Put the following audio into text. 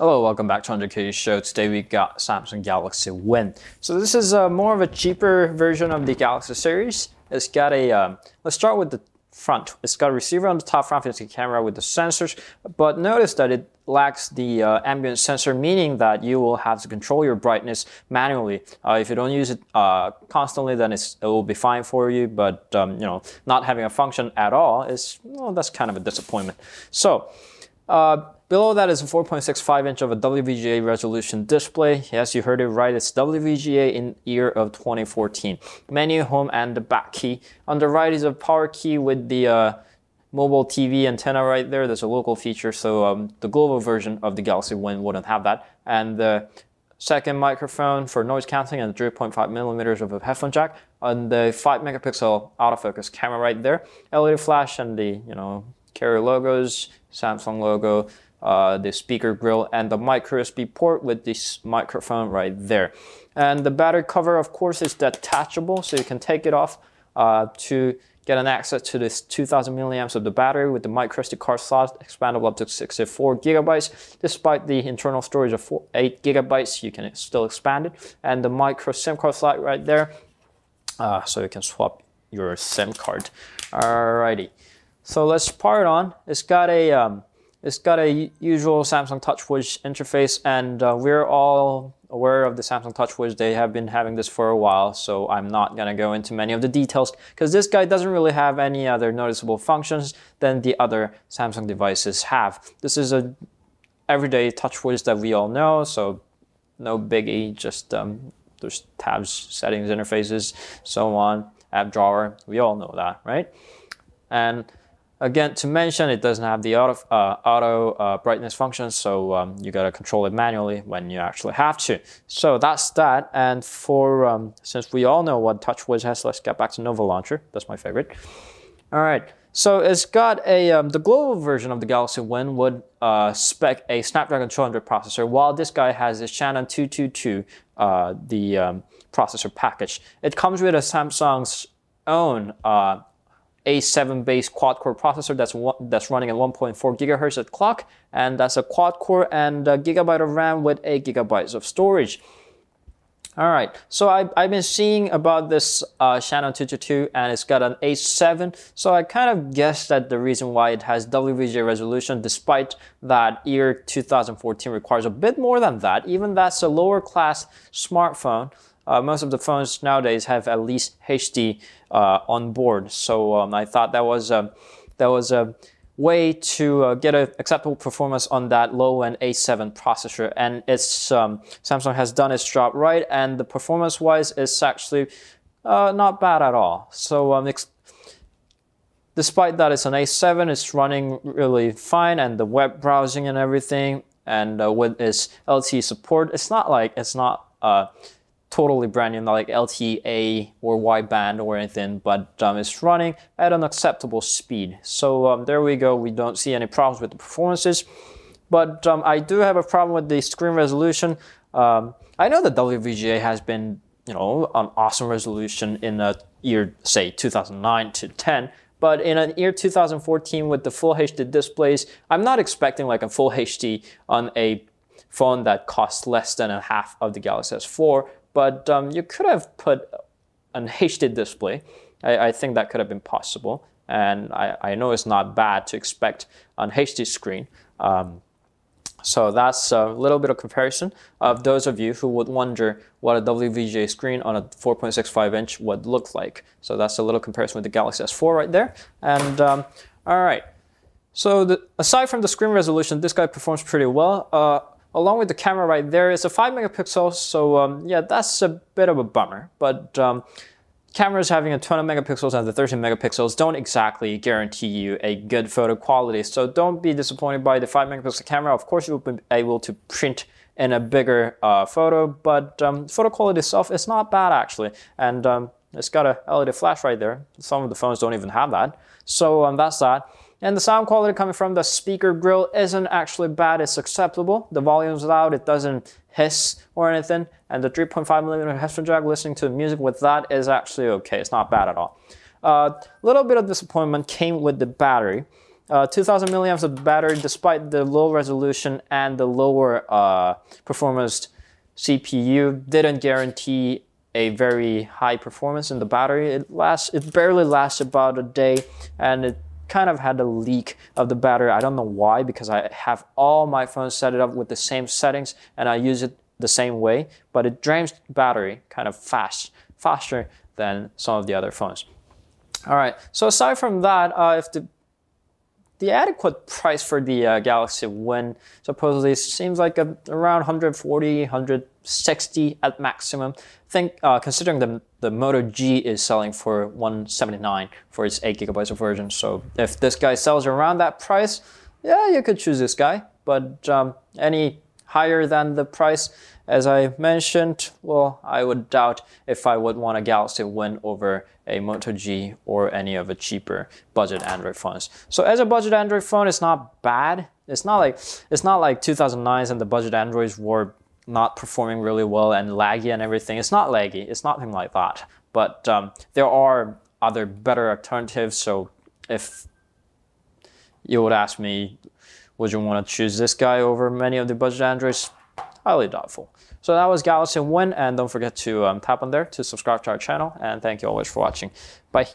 Hello, welcome back to underKG show. Today we got Samsung Galaxy Win. So this is more of a cheaper version of the Galaxy series. It's got a, let's start with the front. It's got a receiver on the top front-facing camera with the sensors, but notice that it lacks the ambient sensor, meaning that you will have to control your brightness manually. If you don't use it constantly, then it will be fine for you, but you know, not having a function at all is, well, that's kind of a disappointment. So, below that is a 4.65 inch of a WVGA resolution display. Yes, you heard it right. It's WVGA in year of 2014. Menu, home, and the back key. On the right is a power key with the mobile TV antenna right there. There's a local feature, so the global version of the Galaxy Win wouldn't have that. And the second microphone for noise cancelling and 3.5 millimeters of a headphone jack. On the 5 megapixel autofocus camera right there. LED flash and the carrier logos, Samsung logo. The speaker grill and the micro USB port with this microphone right there. And the battery cover, of course, is detachable, so you can take it off to get an access to this 2000 milliamps of the battery with the micro SD card slot, expandable up to 64 gigabytes. Despite the internal storage of 8 gigabytes, you can still expand it. And the micro SIM card slot right there, so you can swap your SIM card. Alrighty, so let's power it on. It's got a usual Samsung Touchwiz interface, and we're all aware of the Samsung Touchwiz. They have been having this for a while, so I'm not going to go into many of the details because this guy doesn't really have any other noticeable functions than the other Samsung devices have. This is a everyday Touchwiz that we all know, so no biggie, just there's tabs, settings, interfaces, so on, app drawer, we all know that, right? And again, to mention, it doesn't have the auto brightness function, so you gotta control it manually when you actually have to. So that's that. And for since we all know what Touchwiz has, let's get back to Nova Launcher. That's my favorite. All right. So it's got a the global version of the Galaxy Win would spec a Snapdragon 200 processor, while this guy has a Shannon 222 the processor package. It comes with a Samsung's own A7 based quad-core processor that's running at 1.4 gigahertz at clock, and that's a quad-core and a gigabyte of RAM with 8 gigabytes of storage. All right, so I've been seeing about this Shannon 222, and it's got an A7, so I kind of guessed that the reason why it has WVGA resolution, despite that year 2014 requires a bit more than that. Even that's a lower class smartphone. Most of the phones nowadays have at least HD on board, so I thought that was a way to get an acceptable performance on that low-end A7 processor, and it's Samsung has done its job right, and the performance-wise, it's actually not bad at all. So despite that it's an A7, it's running really fine, and the web browsing and everything, and with its LTE support, it's not totally brand new, not like LTE or wideband or anything, but it's running at an acceptable speed. So there we go. We don't see any problems with the performances, but I do have a problem with the screen resolution. I know that WVGA has been, an awesome resolution in a year, say 2009 to 10. But in a year 2014 with the full HD displays, I'm not expecting like a full HD on a phone that costs less than a half of the Galaxy S4. But you could have put an HD display. I think that could have been possible. And I know it's not bad to expect an HD screen. So that's a little bit of comparison of those of you who would wonder what a WVGA screen on a 4.65 inch would look like. So that's a little comparison with the Galaxy S4 right there. And all right. So aside from the screen resolution, this guy performs pretty well. Along with the camera right there, it's a 5 megapixels, so yeah, that's a bit of a bummer. But cameras having a 20 megapixels and the 13 megapixels don't exactly guarantee you a good photo quality, so don't be disappointed by the 5 megapixel camera. Of course, you'll be able to print in a bigger photo, but photo quality itself is not bad actually. And it's got a LED flash right there. Some of the phones don't even have that. So that's that. And the sound quality coming from the speaker grill isn't actually bad, it's acceptable. The volume's loud, it doesn't hiss or anything. And the 3.5mm headphone jack, listening to music with that is actually okay, it's not bad at all. A little bit of disappointment came with the battery. 2000 milliamps of battery, despite the low resolution and the lower performance CPU, didn't guarantee a very high performance in the battery. It barely lasts about a day, and it kind of had a leak of the battery. I don't know why, because I have all my phones set it up with the same settings and I use it the same way, but it drains battery kind of faster than some of the other phones. All right, so aside from that, if the adequate price for the Galaxy Win supposedly seems like around 140, 160 at maximum. I think considering the Moto G is selling for 179 for its 8GB of version. So if this guy sells around that price, yeah, you could choose this guy. But any higher than the price, as I mentioned, well, I would doubt if I would want a Galaxy Win over a Moto G or any of the cheaper budget Android phones. So as a budget Android phone, it's not bad. It's not like 2009s and the budget Androids were not performing really well and laggy and everything. It's not laggy. It's nothing like that. But there are other better alternatives. So if you would ask me, would you want to choose this guy over many of the budget Androids? Highly doubtful. So that was Galaxy Win, and don't forget to tap on there to subscribe to our channel, and thank you always for watching. Bye.